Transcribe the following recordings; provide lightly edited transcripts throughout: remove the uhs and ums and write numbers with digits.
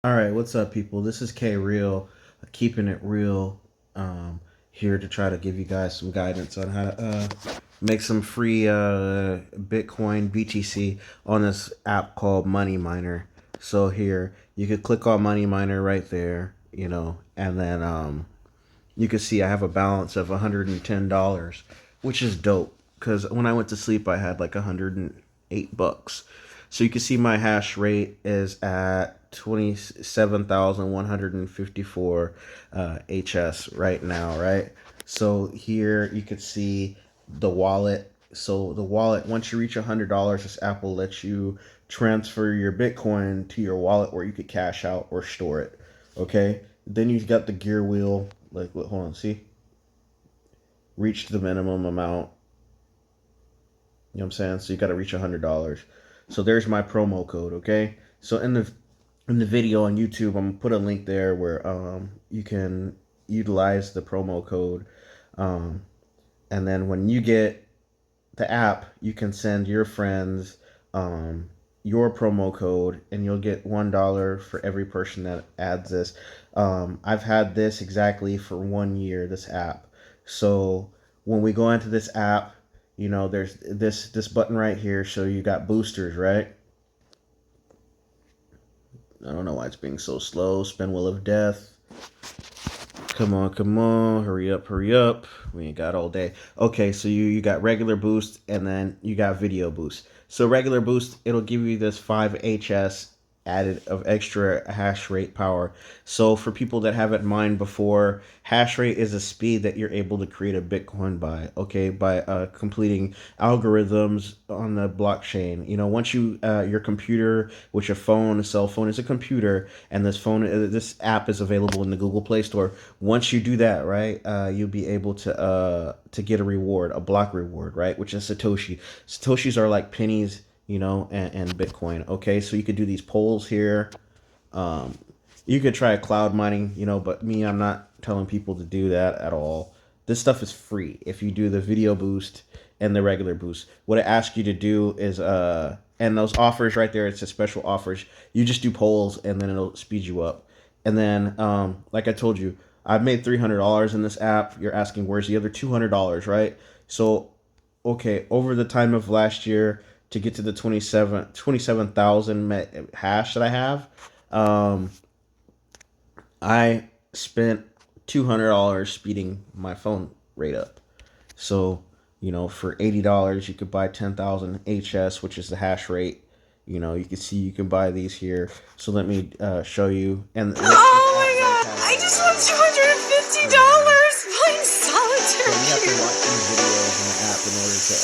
All right, what's up, people? This is K Real, keeping it real. Here to try to give you guys some guidance on how to make some free Bitcoin BTC on this app called Money Miner. So here you could click on Money Miner right there, and then you can see I have a balance of $110, which is dope. Because when I went to sleep, I had like $108. So you can see my hash rate is at 27,154 HS right now, right? So here you could see the wallet. So the wallet, once you reach $100, this app will let you transfer your Bitcoin to your wallet where you could cash out or store it. Okay. Then you've got the gear wheel. Like, hold on, see? Reach the minimum amount. You know what I'm saying? So you got to reach $100. So there's my promo code. Okay. So in the video on YouTube, I'm gonna put a link there where you can utilize the promo code, um, and then when you get the app, you can send your friends your promo code, and you'll get $1 for every person that adds this. I've had this exactly for 1 year. This app. So when we go into this app, there's this button right here. So you got boosters, right? I don't know why it's being so slow. Spin wheel of death. Come on, come on, hurry up, hurry up. We ain't got all day. Okay, so you got regular boost and then you got video boost. So regular boost, it'll give you this 5 HS added of extra hash rate power. So for people that haven't mined before, hash rate is a speed that you're able to create a Bitcoin by, okay, by completing algorithms on the blockchain. Once your computer, which a phone, a cell phone is a computer, and this app is available in the Google Play Store. Once you do that, right, you'll be able to get a reward, a block reward, right, which is Satoshi. Satoshis are like pennies, and Bitcoin. Okay, so you could do these polls here. Um, you could try cloud mining, but me, I'm not telling people to do that at all. This stuff is free if you do the video boost and the regular boost. What it asks you to do is and those offers right there, it's a special offers. You just do polls and then it'll speed you up. And then like I told you, I've made $300 in this app. You're asking where's the other $200, right? So okay, over the time of last year to get to the 27,000 hash that I have, um, I spent $200 speeding my phone rate up. So, for $80, you could buy 10,000 HS, which is the hash rate. You can see you can buy these here. So let me show you. And this Oh my app does god! have, I just won $250 playing so solitaire you have to watch queue. these videos in the app in order to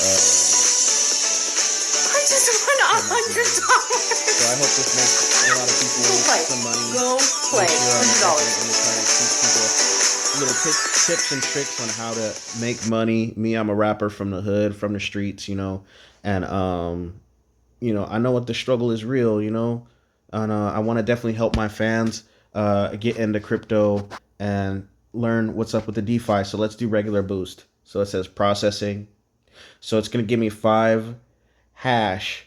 I just won a make your hundred money. So I hope dollars. this makes a lot of people Go play. some money Go play. this year. I'm definitely $100. going to try to teach people little tips and tricks on how to make money. Me, I'm a rapper from the hood, from the streets, and I know what the struggle is real, and I want to definitely help my fans get into crypto and learn what's up with the DeFi. So let's do regular boost. So it says processing. So it's going to give me 5 hash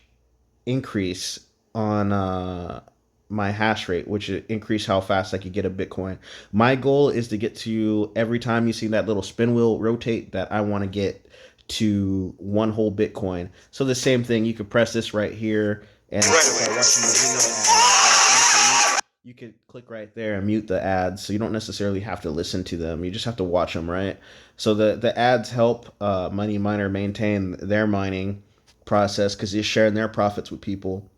increase on my hash rate, which increase how fast I could get a Bitcoin. My goal is to get to every time you see that little spin wheel rotate, that I want to get to one whole Bitcoin. So the same thing, you could press this right here and start watching the video ads. You could click right there and mute the ads, so you don't necessarily have to listen to them. You just have to watch them, right? So the ads help Money Miner maintain their mining process because they're sharing their profits with people,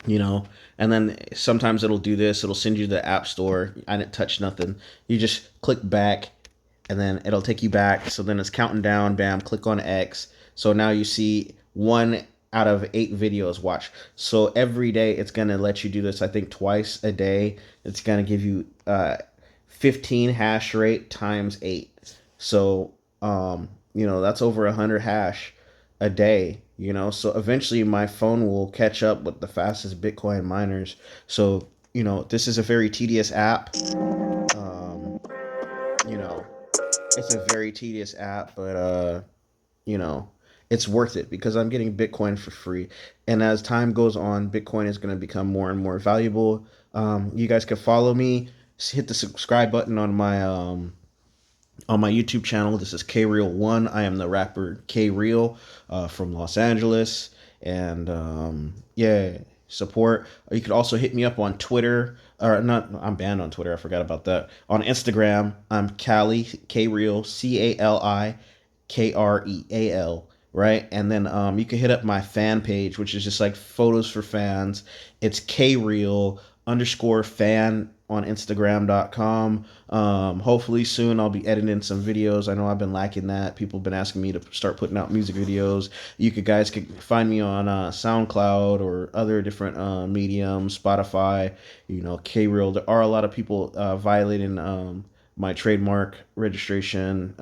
and then sometimes it'll do this, it'll send you to the app store. I didn't touch nothing. You just click back and then it'll take you back. So then it's counting down. Bam, click on X. So now you see 1 out of 8 videos watch. So every day it's gonna let you do this, I think twice a day. It's gonna give you 15 hash rate times 8. So that's over 100 hash a day. So eventually my phone will catch up with the fastest Bitcoin miners. So this is a very tedious app. um you know it's a very tedious app, but you know it's worth it because I'm getting Bitcoin for free. And as time goes on, Bitcoin is going to become more and more valuable. You guys can follow me. Hit the subscribe button on my YouTube channel. This is K Real One. I am the rapper K Real from Los Angeles, and yeah, support. You could also hit me up on Twitter, or not. I'm banned on Twitter. I forgot about that. On Instagram, I'm Cali K Real, CALIKREAL. Right, and then you can hit up my fan page, which is just like photos for fans. It's K Real underscore fan on Instagram.com. Hopefully soon I'll be editing some videos. I know I've been lacking that. People have been asking me to start putting out music videos. You could guys can find me on SoundCloud or other different mediums, Spotify, K Real. There are a lot of people violating my trademark registration,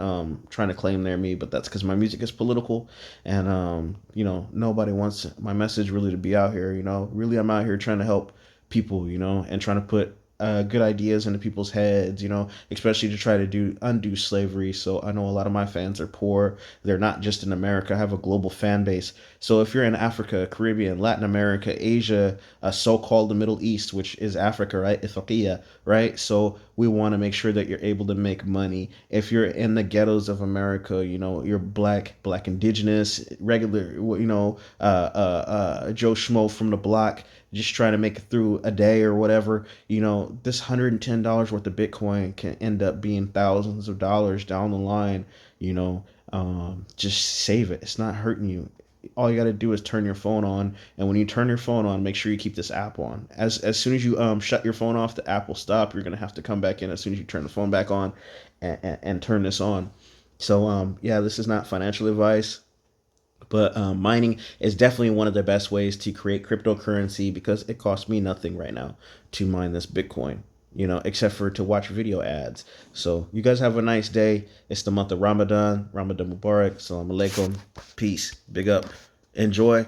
trying to claim they're me, but that's because my music is political, and nobody wants my message really to be out here. Really, I'm out here trying to help people, and trying to put good ideas into people's heads, especially to try to undo slavery. So I know a lot of my fans are poor. They're not just in America. I have a global fan base. So if you're in Africa, Caribbean, Latin America, Asia, so-called the Middle East, which is Africa, right? Ethiopia, right? So we want to make sure that you're able to make money. If you're in the ghettos of America, you're black indigenous, regular, Joe Schmo from the block, just trying to make it through a day or whatever, this $110 worth of Bitcoin can end up being thousands of dollars down the line. Just save it. It's not hurting you. All you got to do is turn your phone on, and when you turn your phone on, make sure you keep this app on. As soon as you shut your phone off, the app will stop. You're gonna have to come back in as soon as you turn the phone back on, and turn this on. So yeah, this is not financial advice. But mining is definitely one of the best ways to create cryptocurrency, because it costs me nothing right now to mine this Bitcoin, except for to watch video ads. So you guys have a nice day. It's the month of Ramadan. Ramadan Mubarak. Salam alaikum. Peace. Big up. Enjoy.